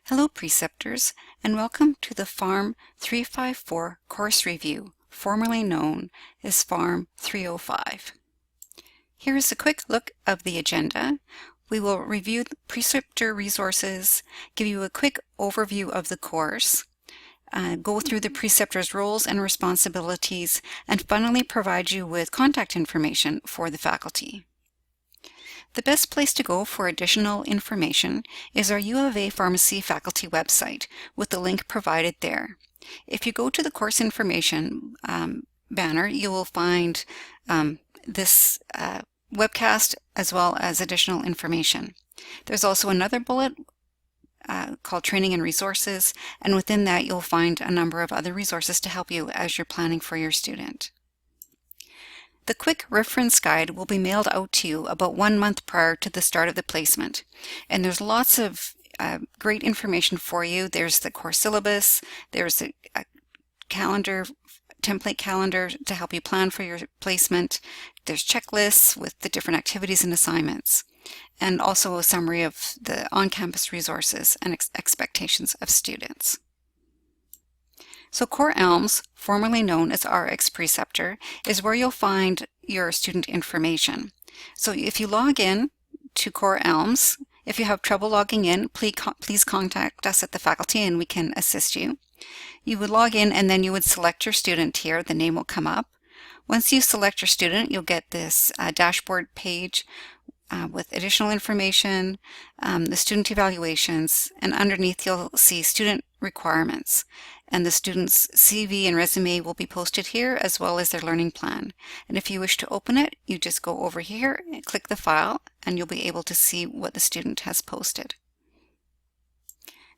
Hello Preceptors, and welcome to the Pharm 354 course review, formerly known as Pharm 305. Here is a quick look of the agenda. We will review the Preceptor resources, give you a quick overview of the course, go through the Preceptor's roles and responsibilities, and finally provide you with contact information for the faculty. The best place to go for additional information is our U of A Pharmacy faculty website with the link provided there. If you go to the course information banner, you will find this webcast as well as additional information. There's also another bullet called Training and Resources, and within that you'll find a number of other resources to help you as you're planning for your student. The quick reference guide will be mailed out to you about 1 month prior to the start of the placement. And there's lots of great information for you. There's the course syllabus, there's a calendar, template calendar to help you plan for your placement. There's checklists with the different activities and assignments, and also a summary of the on-campus resources and expectations of students. So Core ELMS, formerly known as RX Preceptor, is where you'll find your student information. So if you log in to Core ELMS, if you have trouble logging in, please contact us at the faculty and we can assist you. You would log in and then you would select your student here. The name will come up. Once you select your student, you'll get this dashboard page with additional information, the student evaluations, and underneath you'll see student requirements. And the student's CV and resume will be posted here as well as their learning plan. And if you wish to open it, you just go over here and click the file and you'll be able to see what the student has posted.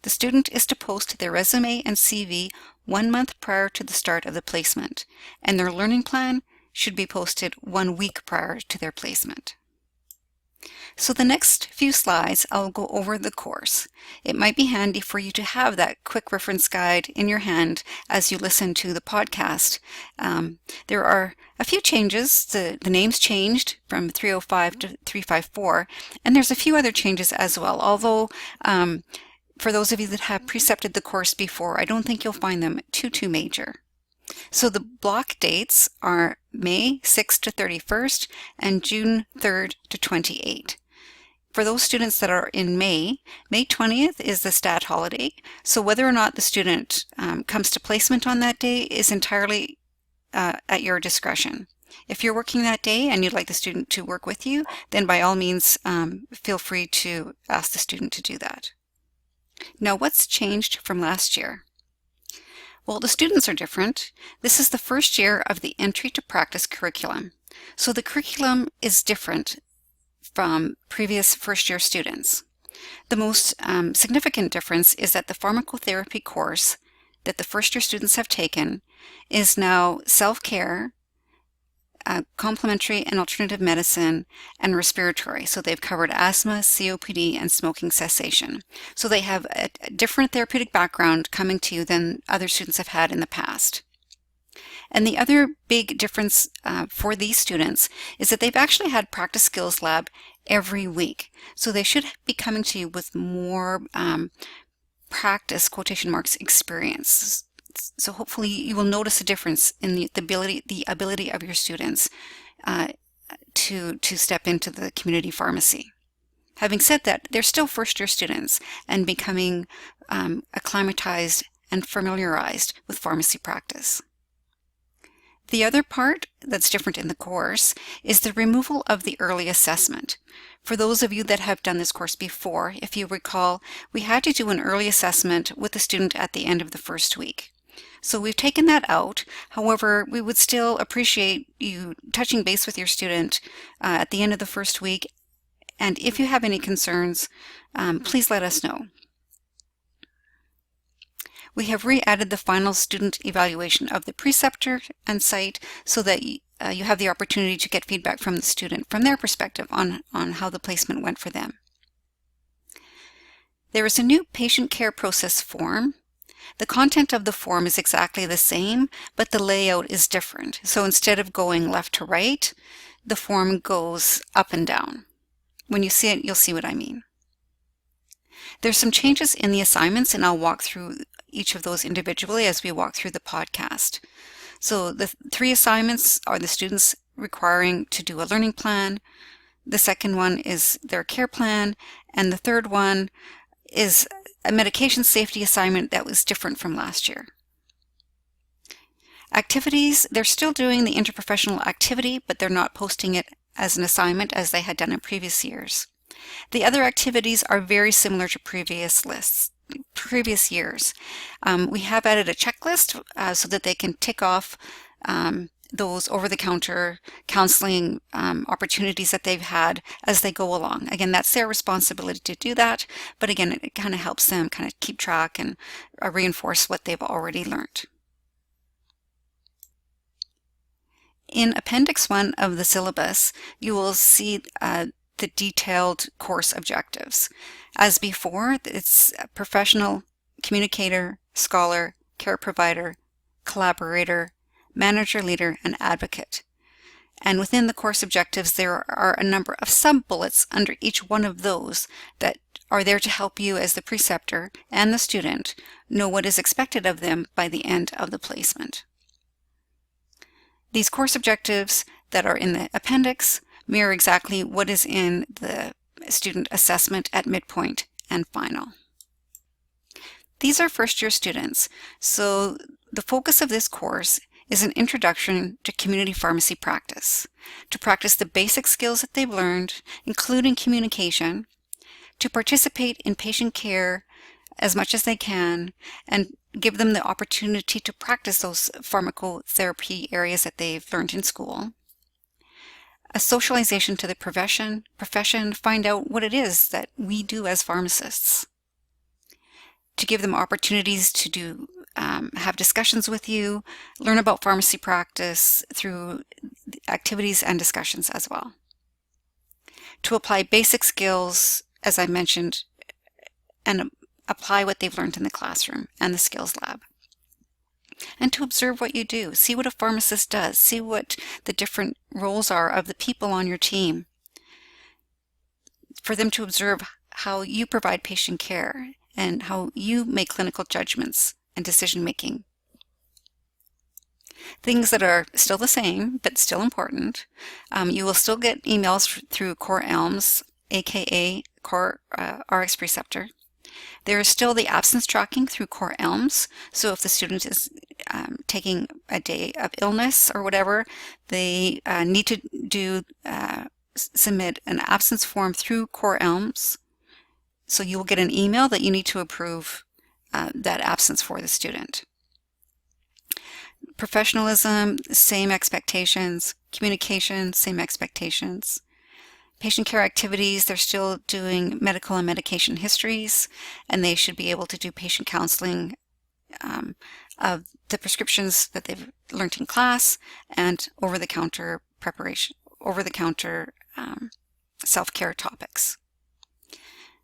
The student is to post their resume and CV 1 month prior to the start of the placement, and their learning plan should be posted 1 week prior to their placement. So the next few slides, I'll go over the course. It might be handy for you to have that quick reference guide in your hand as you listen to the podcast. There are a few changes. The name's changed from 305 to 354, and there's a few other changes as well, although for those of you that have precepted the course before, I don't think you'll find them too major. So the block dates are May 6th to 31st and June 3rd to 28th. For those students that are in May 20th is the stat holiday, so whether or not the student comes to placement on that day is entirely at your discretion. If you're working that day and you'd like the student to work with you, then by all means feel free to ask the student to do that. Now, what's changed from last year? Well, the students are different. This is the first year of the Entry to Practice curriculum. So the curriculum is different from previous first-year students. The most significant difference is that the pharmacotherapy course that the first-year students have taken is now self-care, complementary and alternative medicine, and respiratory. So they've covered asthma, COPD, and smoking cessation. So they have a different therapeutic background coming to you than other students have had in the past. And the other big difference for these students is that they've actually had practice skills lab every week. So they should be coming to you with more practice, quotation marks, experience. So hopefully you will notice a difference in the ability of your students to step into the community pharmacy. Having said that, they're still first-year students and becoming acclimatized and familiarized with pharmacy practice. The other part that's different in the course is the removal of the early assessment. For those of you that have done this course before, if you recall, we had to do an early assessment with the student at the end of the first week. So we've taken that out. However, we would still appreciate you touching base with your student at the end of the first week. And if you have any concerns, please let us know. We have re-added the final student evaluation of the preceptor and site so that you have the opportunity to get feedback from the student from their perspective on how the placement went for them. There is a new patient care process form. The content of the form is exactly the same, but the layout is different. So instead of going left to right, the form goes up and down. When you see it, you'll see what I mean. There's some changes in the assignments, and I'll walk through each of those individually as we walk through the podcast. So the 3 assignments are the students requiring to do a learning plan. The second one is their care plan, and the third one is a medication safety assignment that was different from last year. Activities, they're still doing the interprofessional activity, but they're not posting it as an assignment as they had done in previous years. The other activities are very similar to previous years. We have added a checklist so that they can tick off those over-the-counter counseling opportunities that they've had as they go along. Again, that's their responsibility to do that, but again, it kind of helps them kind of keep track and reinforce what they've already learned. In Appendix 1 of the syllabus, you will see the detailed course objectives. As before, it's professional, communicator, scholar, care provider, collaborator, manager, leader, and advocate. And within the course objectives, there are a number of sub-bullets under each one of those that are there to help you as the preceptor and the student know what is expected of them by the end of the placement. These course objectives that are in the appendix mirror exactly what is in the student assessment at midpoint and final. These are first-year students, so the focus of this course is an introduction to community pharmacy practice, to practice the basic skills that they've learned, including communication, to participate in patient care as much as they can, and give them the opportunity to practice those pharmacotherapy areas that they've learned in school. A socialization to the profession, find out what it is that we do as pharmacists. To give them opportunities to have discussions with you, learn about pharmacy practice through activities and discussions as well. To apply basic skills, as I mentioned, and apply what they've learned in the classroom and the skills lab. And to observe what you do, see what a pharmacist does, see what the different roles are of the people on your team. For them to observe how you provide patient care and how you make clinical judgments and decision-making. Things that are still the same, but still important. You will still get emails through Core ELMS, aka Core RX Preceptor. There is still the absence tracking through Core ELMS, so if the student is taking a day of illness or whatever, they need to submit an absence form through Core ELMS. So you will get an email that you need to approve that absence for the student. Professionalism, same expectations. Communication, same expectations. Patient care activities, they're still doing medical and medication histories, and they should be able to do patient counseling of the prescriptions that they've learned in class and over-the-counter preparation, over-the-counter self-care topics.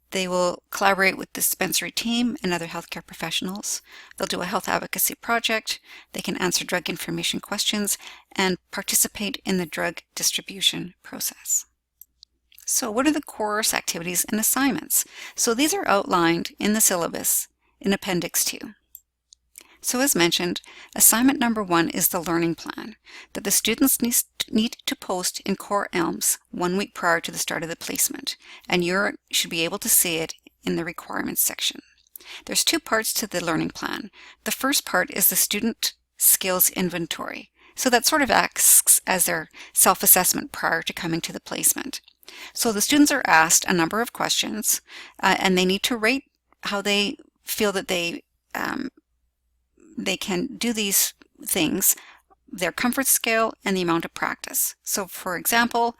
They will collaborate with the dispensary team and other healthcare professionals. They'll do a health advocacy project. They can answer drug information questions and participate in the drug distribution process. So what are the course activities and assignments? So these are outlined in the syllabus in Appendix 2. So as mentioned, assignment number 1 is the learning plan that the students need to post in Core ELMS 1 week prior to the start of the placement, and you should be able to see it in the requirements section. There's 2 parts to the learning plan. The first part is the student skills inventory. So that sort of acts as their self-assessment prior to coming to the placement. So the students are asked a number of questions, and they need to rate how they feel that they can do these things, their comfort scale, and the amount of practice. So for example,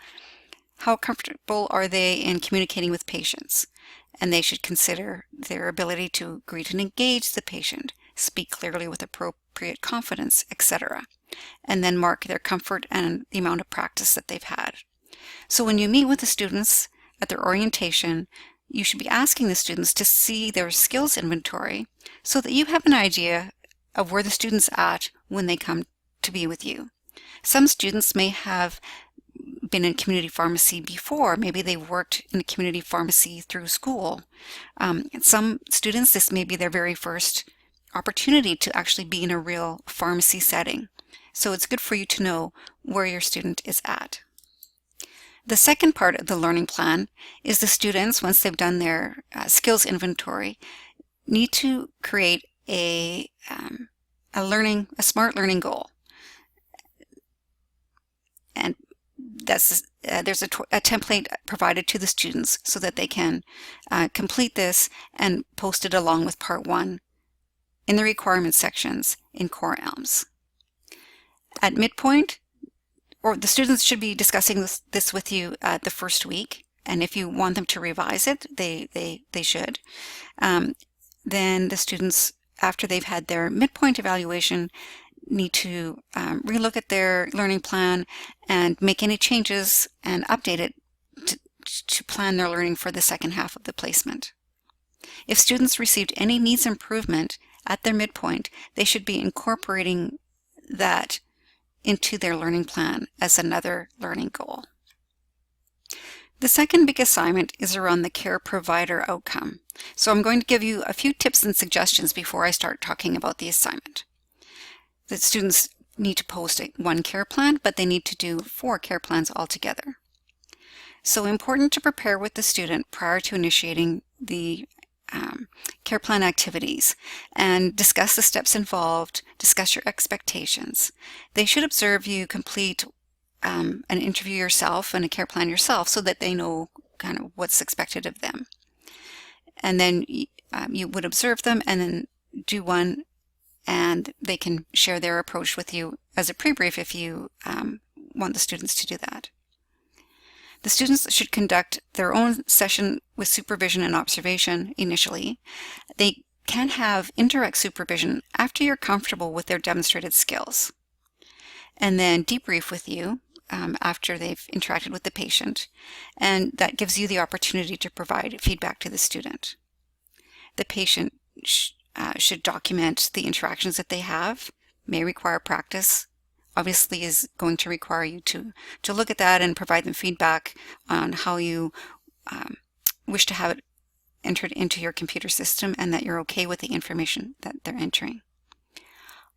how comfortable are they in communicating with patients? And they should consider their ability to greet and engage the patient, speak clearly with appropriate confidence, etc. And then mark their comfort and the amount of practice that they've had. So when you meet with the students at their orientation, you should be asking the students to see their skills inventory so that you have an idea of where the student's at when they come to be with you. Some students may have been in community pharmacy before. Maybe they worked in a community pharmacy through school. Some students, this may be their very first opportunity to actually be in a real pharmacy setting. So it's good for you to know where your student is at. The second part of the learning plan is the students, once they've done their skills inventory, need to create a smart learning goal. And there's a template provided to the students so that they can complete this and post it along with part 1 in the requirements sections in Core ELMS. At midpoint, or the students should be discussing this with you the first week, and if you want them to revise it, they should. Then the students, after they've had their midpoint evaluation, need to relook at their learning plan and make any changes and update it to plan their learning for the second half of the placement. If students received any needs improvement at their midpoint, they should be incorporating that into their learning plan as another learning goal. The second big assignment is around the care provider outcome. So I'm going to give you a few tips and suggestions before I start talking about the assignment. The students need to post one care plan, but they need to do 4 care plans altogether. So important to prepare with the student prior to initiating the care plan activities and discuss the steps involved, discuss your expectations. They should observe you complete an interview yourself and a care plan yourself so that they know kind of what's expected of them. And then you would observe them and then do one, and they can share their approach with you as a pre-brief if you want the students to do that. The students should conduct their own session with supervision and observation initially. They can have indirect supervision after you're comfortable with their demonstrated skills, and then debrief with you after they've interacted with the patient, and that gives you the opportunity to provide feedback to the student. The patient should document the interactions that they have, may require practice, obviously is going to require you to look at that and provide them feedback on how you wish to have it entered into your computer system and that you're okay with the information that they're entering.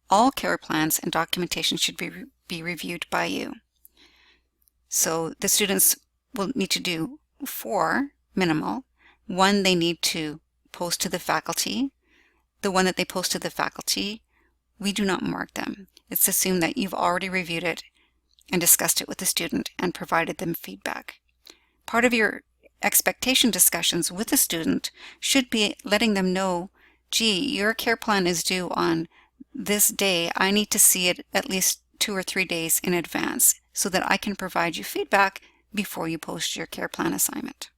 All care plans and documentation should be reviewed by you. So the students will need to do 4 minimal. 1 they need to post to the faculty. The one that they post to the faculty, we do not mark them. It's assumed that you've already reviewed it and discussed it with the student and provided them feedback. Part of your expectation discussions with the student should be letting them know, gee, your care plan is due on this day. I need to see it at least 2 or 3 days in advance so that I can provide you feedback before you post your care plan assignment.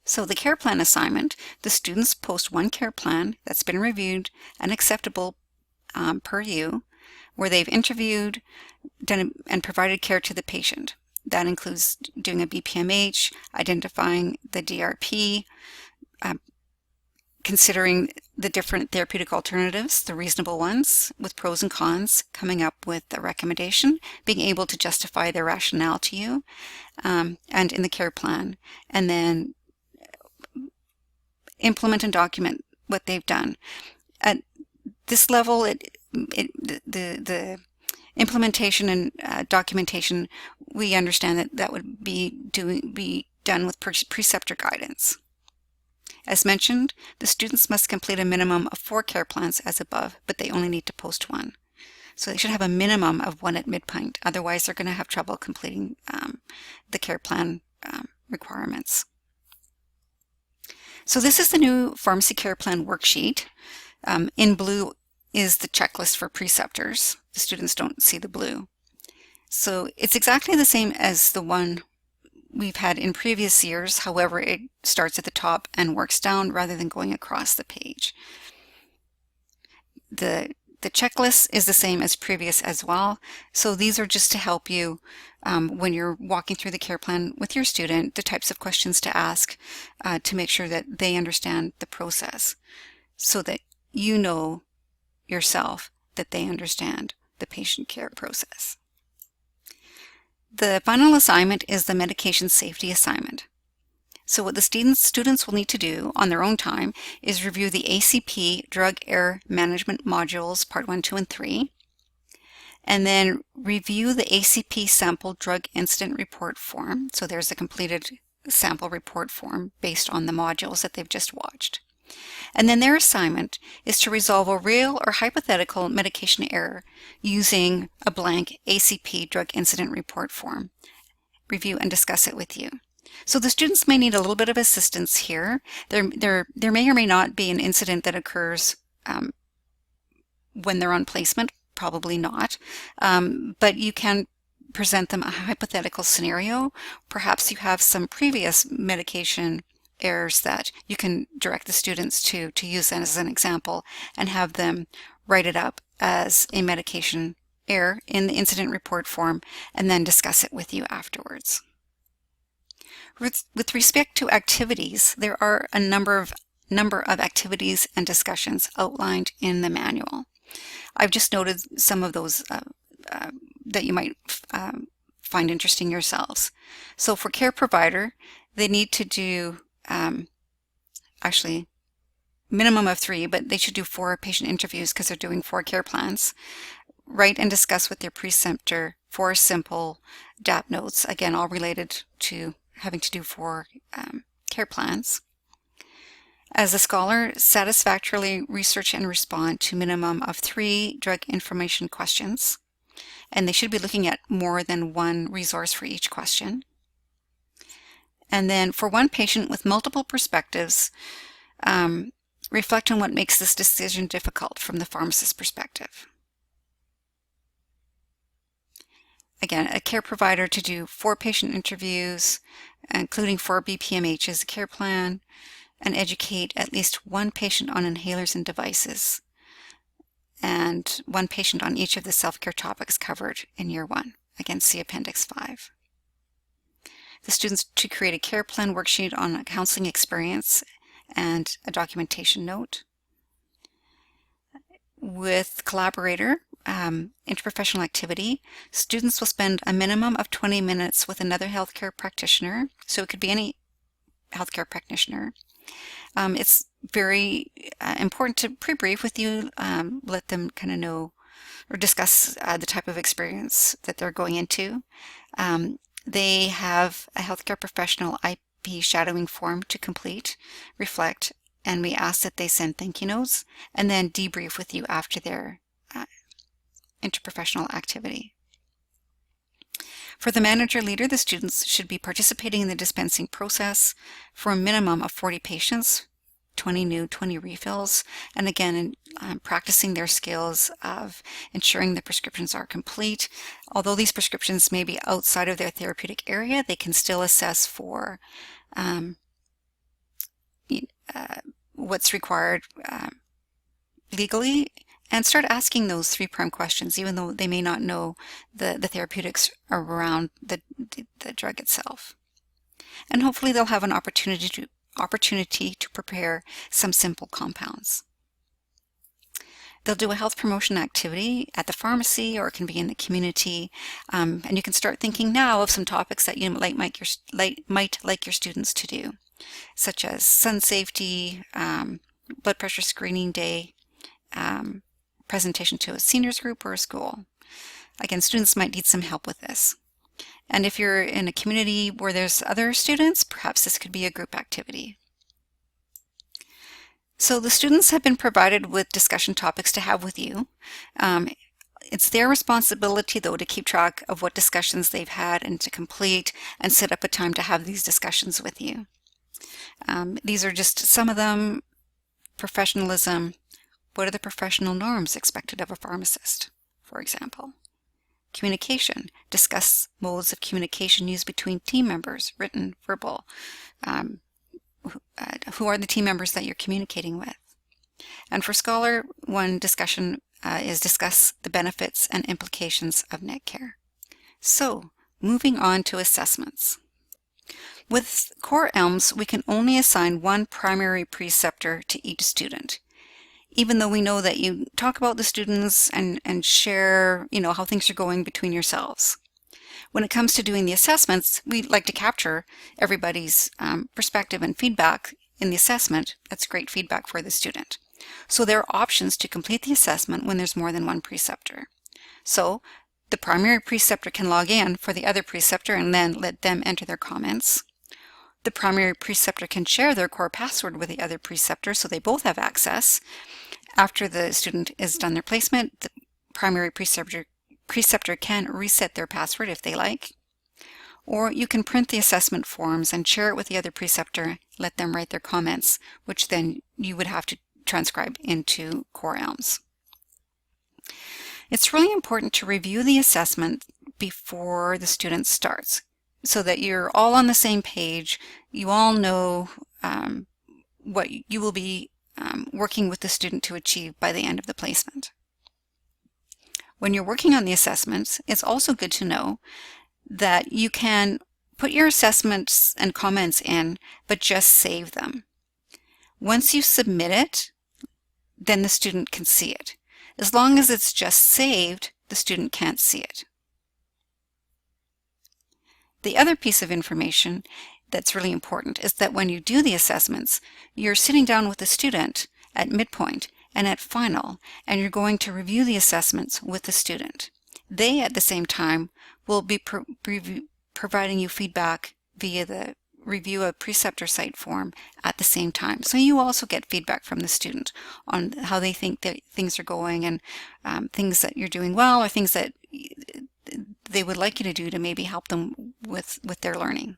So the care plan assignment, the students post 1 care plan that's been reviewed and acceptable per you, where they've interviewed, done and provided care to the patient. That includes doing a BPMH, identifying the DRP, considering the different therapeutic alternatives, the reasonable ones with pros and cons, coming up with a recommendation, being able to justify their rationale to you, and in the care plan, and then implement and document what they've done. At this level, the implementation and documentation, we understand that would be done with preceptor guidance. As mentioned, the students must complete a minimum of 4 care plans as above, but they only need to post 1. So they should have a minimum of 1 at midpoint. Otherwise, they're going to have trouble completing the care plan requirements. So this is the new Pharmacy Care Plan worksheet. In blue is the checklist for preceptors. The students don't see the blue. So it's exactly the same as the one we've had in previous years. However, it starts at the top and works down rather than going across the page. The checklist is the same as previous as well. So these are just to help you when you're walking through the care plan with your student, the types of questions to ask to make sure that they understand the process so that you know yourself that they understand the patient care process. The final assignment is the medication safety assignment. So what the students will need to do on their own time is review the ACP Drug Error Management Modules Part 1, 2, and 3, and then review the ACP Sample Drug Incident Report form. So there's a completed sample report form based on the modules that they've just watched. And then their assignment is to resolve a real or hypothetical medication error using a blank ACP Drug Incident Report form. Review and discuss it with you. So the students may need a little bit of assistance here. There may or may not be an incident that occurs when they're on placement, probably not, but you can present them a hypothetical scenario. Perhaps you have some previous medication errors that you can direct the students to use as an example and have them write it up as a medication error in the incident report form and then discuss it with you afterwards. With respect to activities, there are a number of activities and discussions outlined in the manual. I've just noted some of those that you might find interesting yourselves. So for care provider, they need to do actually minimum of 3, but they should do 4 patient interviews because they're doing 4 care plans. Write and discuss with their preceptor 4 simple DAP notes, again all related to having to do 4 care plans. As a scholar, satisfactorily research and respond to minimum of 3 drug information questions, and they should be looking at more than 1 resource for each question. And then for one patient with multiple perspectives, reflect on what makes this decision difficult from the pharmacist's perspective. Again, a care provider to do 4 patient interviews, including 4 BPMHs, a care plan, and educate at least 1 patient on inhalers and devices, and 1 patient on each of the self-care topics covered in year 1. Again, see Appendix 5. The students to create a care plan worksheet on a counseling experience and a documentation note. With collaborator, interprofessional activity, students will spend a minimum of 20 minutes with another healthcare practitioner, so it could be any healthcare practitioner. It's very important to pre-brief with you, let them kind of know or discuss the type of experience that they're going into. They have a healthcare professional IP shadowing form to complete, reflect, and we ask that they send thank you notes and then debrief with you after their interprofessional activity. For the manager leader, the students should be participating in the dispensing process for a minimum of 40 patients, 20 new, 20 refills, and again, practicing their skills of ensuring the prescriptions are complete. Although these prescriptions may be outside of their therapeutic area, they can still assess for what's required legally and start asking those 3 prime questions, even though they may not know the therapeutics around the drug itself. And hopefully they'll have an opportunity to prepare some simple compounds. They'll do a health promotion activity at the pharmacy, or it can be in the community, and you can start thinking now of some topics that you might like your students to do, such as sun safety, blood pressure screening day, presentation to a seniors group or a school. Again, students might need some help with this. And if you're in a community where there's other students, perhaps this could be a group activity. So the students have been provided with discussion topics to have with you. It's their responsibility, though, to keep track of what discussions they've had and to complete and set up a time to have these discussions with you. These are just some of them. Professionalism. What are the professional norms expected of a pharmacist, for example? Communication. Discuss modes of communication used between team members, written, verbal. Who are the team members that you're communicating with? And for Scholar, one discussion is discuss the benefits and implications of net care. So, moving on to assessments. With Core ELMS, we can only assign 1 primary preceptor to each student. Even though we know that you talk about the students and share, how things are going between yourselves. When it comes to doing the assessments, we like to capture everybody's perspective and feedback in the assessment. That's great feedback for the student. So there are options to complete the assessment when there's more than one preceptor. So the primary preceptor can log in for the other preceptor and then let them enter their comments. The primary preceptor can share their core password with the other preceptor so they both have access. After the student has done their placement, the primary preceptor can reset their password if they like. Or you can print the assessment forms and share it with the other preceptor, let them write their comments, which then you would have to transcribe into Core Elms. It's really important to review the assessment before the student starts so that you're all on the same page. You all know what you will be working with the student to achieve by the end of the placement. When you're working on the assessments, it's also good to know that you can put your assessments and comments in, but just save them. Once you submit it, then the student can see it. As long as it's just saved, the student can't see it. The other piece of information that's really important is that when you do the assessments, you're sitting down with the student at midpoint and at final, and you're going to review the assessments with the student. They, at the same time, will be providing you feedback via the review a preceptor site form at the same time. So you also get feedback from the student on how they think that things are going and things that you're doing well or things that they would like you to do to maybe help them with their learning.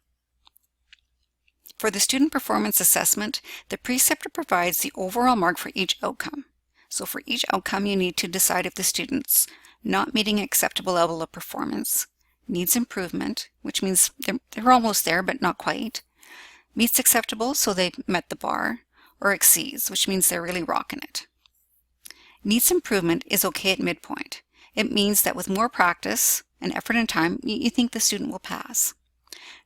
For the student performance assessment, the preceptor provides the overall mark for each outcome. So for each outcome, you need to decide if the student's not meeting an acceptable level of performance, needs improvement, which means they're almost there but not quite, meets acceptable, so they've met the bar, or exceeds, which means they're really rocking it. Needs improvement is okay at midpoint. It means that with more practice and effort and time, you think the student will pass.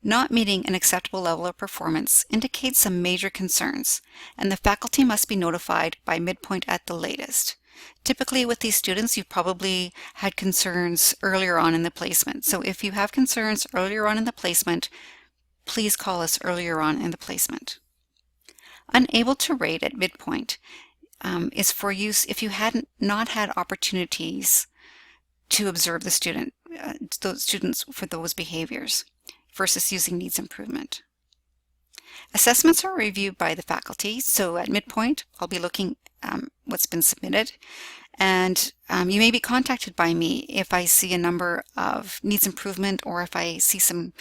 Not meeting an acceptable level of performance indicates some major concerns, and the faculty must be notified by midpoint at the latest. Typically with these students, you've probably had concerns earlier on in the placement. So if you have concerns earlier on in the placement, please call us earlier on in the placement. Unable to rate at midpoint is for use if you not had opportunities to observe the student, those students for those behaviors, versus using needs improvement. Assessments are reviewed by the faculty, so at midpoint I'll be looking what's been submitted, and you may be contacted by me if I see a number of needs improvement or if I see some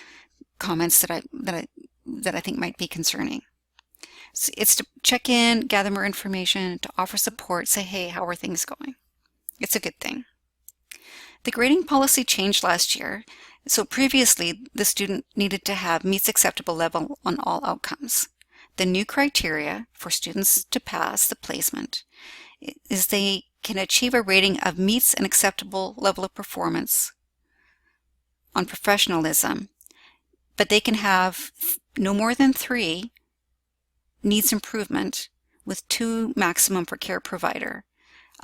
comments that I think might be concerning. So it's to check in, gather more information, to offer support, say, hey, how are things going? It's a good thing. The grading policy changed last year. So previously, the student needed to have meets acceptable level on all outcomes. The new criteria for students to pass the placement is they can achieve a rating of meets an acceptable level of performance on professionalism, but they can have no more than 3 needs improvement with 2 maximum for care provider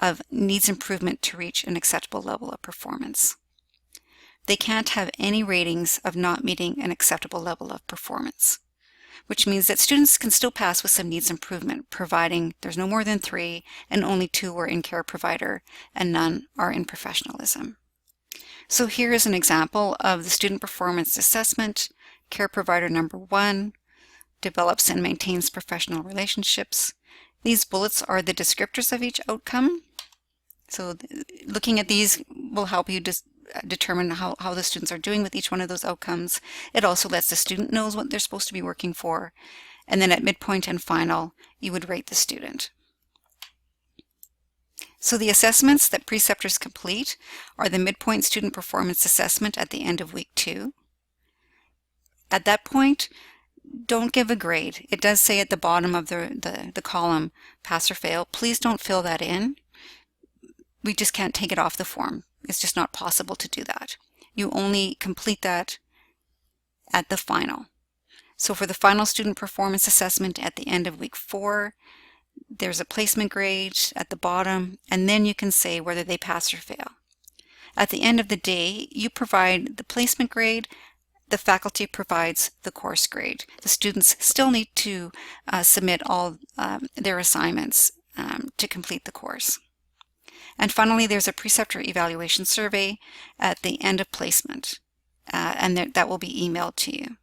of needs improvement to reach an acceptable level of performance. They can't have any ratings of not meeting an acceptable level of performance, which means that students can still pass with some needs improvement, providing there's no more than 3 and only 2 are in care provider and none are in professionalism. So here is an example of the student performance assessment. Care provider number 1 develops and maintains professional relationships. These bullets are the descriptors of each outcome. So looking at these will help you determine how the students are doing with each one of those outcomes. It also lets the student knows what they're supposed to be working for. And then at midpoint and final, you would rate the student. So the assessments that preceptors complete are the midpoint student performance assessment at the end of week 2. At that point, don't give a grade. It does say at the bottom of the column, pass or fail. Please don't fill that in. We just can't take it off the form. It's just not possible to do that. You only complete that at the final. So for the final student performance assessment at the end of week 4, there's a placement grade at the bottom, and then you can say whether they pass or fail. At the end of the day, you provide the placement grade, the faculty provides the course grade. The students still need to submit all their assignments to complete the course. And finally, there's a preceptor evaluation survey at the end of placement, and that will be emailed to you.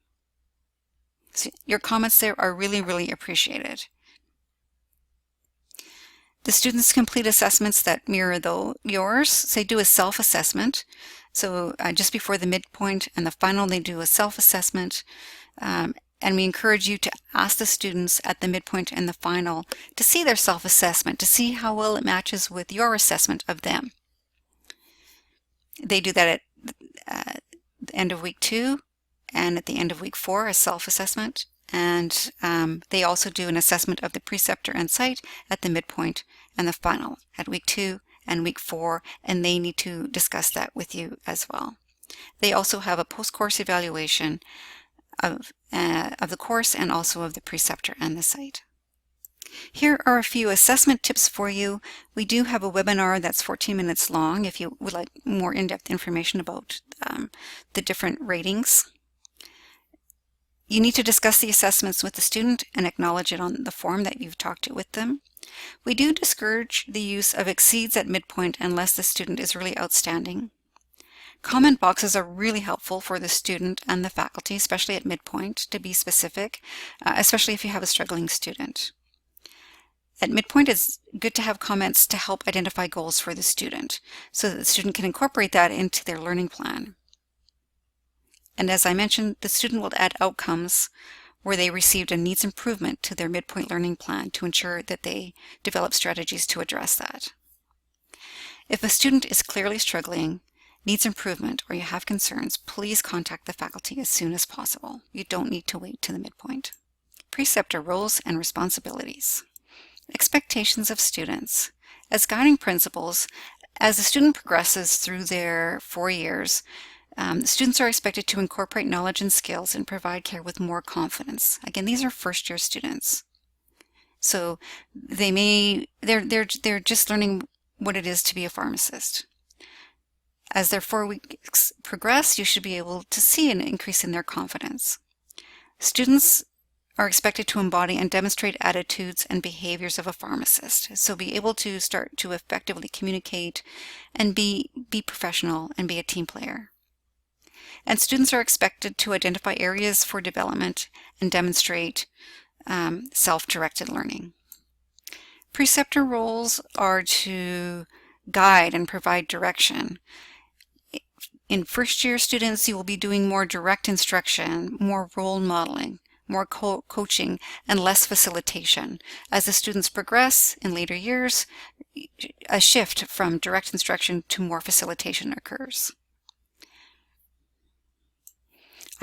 So your comments there are really, really appreciated. The students complete assessments that mirror yours. So they do a self-assessment. So just before the midpoint and the final, they do a self-assessment. And we encourage you to ask the students at the midpoint and the final to see their self-assessment, to see how well it matches with your assessment of them. They do that at the end of week 2 and at the end of week 4, a self-assessment. And they also do an assessment of the preceptor and site at the midpoint and the final at week 2 and week 4, and they need to discuss that with you as well. They also have a post-course evaluation of the course and also of the preceptor and the site. Here are a few assessment tips for you. We do have a webinar that's 14 minutes long if you would like more in-depth information about the different ratings. You need to discuss the assessments with the student and acknowledge it on the form that you've talked to with them. We do discourage the use of exceeds at midpoint unless the student is really outstanding. Comment boxes are really helpful for the student and the faculty, especially at midpoint, to be specific, especially if you have a struggling student. At midpoint, it's good to have comments to help identify goals for the student so that the student can incorporate that into their learning plan. And as I mentioned, the student will add outcomes where they received a needs improvement to their midpoint learning plan to ensure that they develop strategies to address that. If a student is clearly struggling, needs improvement, or you have concerns, please contact the faculty as soon as possible. You don't need to wait to the midpoint. Preceptor roles and responsibilities. Expectations of students. As guiding principles, as the student progresses through their 4 years, students are expected to incorporate knowledge and skills and provide care with more confidence. Again, these are first-year students, so they're just learning what it is to be a pharmacist. As their 4 weeks progress, you should be able to see an increase in their confidence. Students are expected to embody and demonstrate attitudes and behaviors of a pharmacist, so be able to start to effectively communicate and be professional and be a team player. And students are expected to identify areas for development and demonstrate self-directed learning. Preceptor roles are to guide and provide direction. In first-year students, you will be doing more direct instruction, more role modeling, more coaching, and less facilitation. As the students progress in later years, a shift from direct instruction to more facilitation occurs.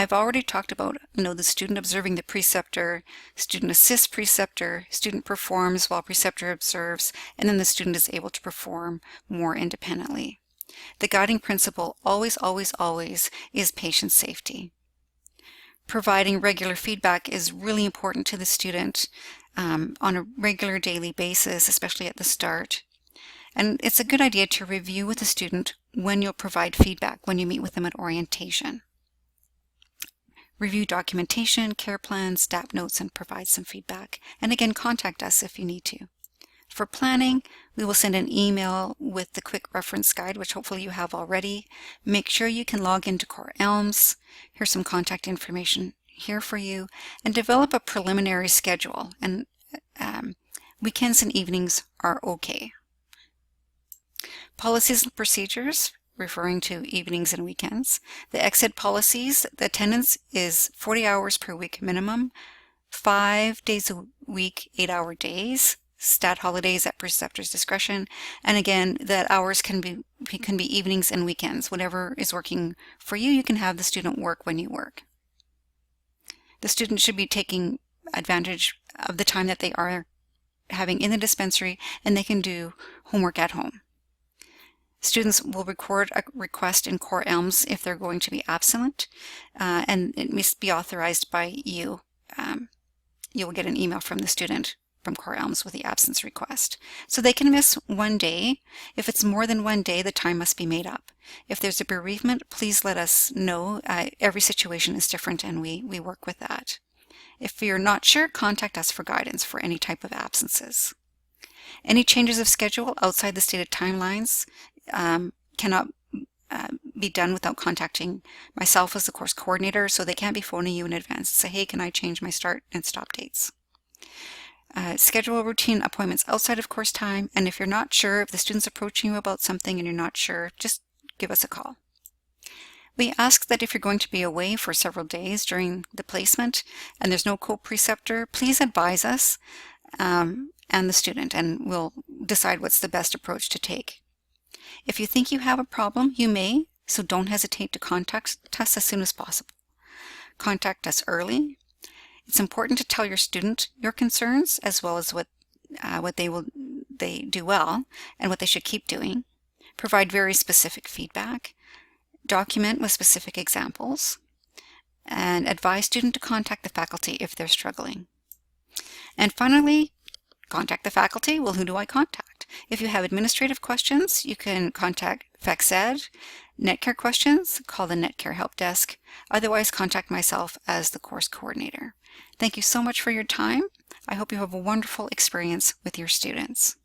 I've already talked about the student observing the preceptor, student assists preceptor, student performs while preceptor observes, and then the student is able to perform more independently. The guiding principle always, always, always is patient safety. Providing regular feedback is really important to the student on a regular daily basis, especially at the start. And it's a good idea to review with the student when you'll provide feedback when you meet with them at orientation. Review documentation, care plans, STAP notes, and provide some feedback. And again, contact us if you need to. For planning, we will send an email with the quick reference guide, which hopefully you have already. Make sure you can log into Core Elms. Here's some contact information here for you. And develop a preliminary schedule. And weekends and evenings are okay. Policies and procedures, referring to evenings and weekends. The exit policies, the attendance is 40 hours per week minimum, 5 days a week, 8-hour days, stat holidays at preceptor's discretion, and again, that hours can be evenings and weekends. Whatever is working for you, you can have the student work when you work. The student should be taking advantage of the time that they are having in the dispensary, and they can do homework at home. Students will record a request in Core Elms if they're going to be absent, and it must be authorized by you. You will get an email from the student from Core Elms with the absence request. So they can miss one day. If it's more than one day, the time must be made up. If there's a bereavement, please let us know. Every situation is different and we work with that. If you're not sure, contact us for guidance for any type of absences. Any changes of schedule outside the stated timelines cannot be done without contacting myself as the course coordinator, so they can't be phoning you in advance and say, hey, can I change my start and stop dates? Schedule routine appointments outside of course time, and if you're not sure, if the student's approaching you about something and you're not sure, just give us a call. We ask that if you're going to be away for several days during the placement and there's no co-preceptor, please advise us and the student, and we'll decide what's the best approach to take. If you think you have a problem, you may, so don't hesitate to contact us as soon as possible. Contact us early. It's important to tell your student your concerns as well as what they do well and what they should keep doing. Provide very specific feedback. Document with specific examples. And advise student to contact the faculty if they're struggling. And finally, contact the faculty. Well, who do I contact? If you have administrative questions, you can contact FECSED. Netcare questions, call the Netcare Help Desk. Otherwise, contact myself as the course coordinator. Thank you so much for your time. I hope you have a wonderful experience with your students.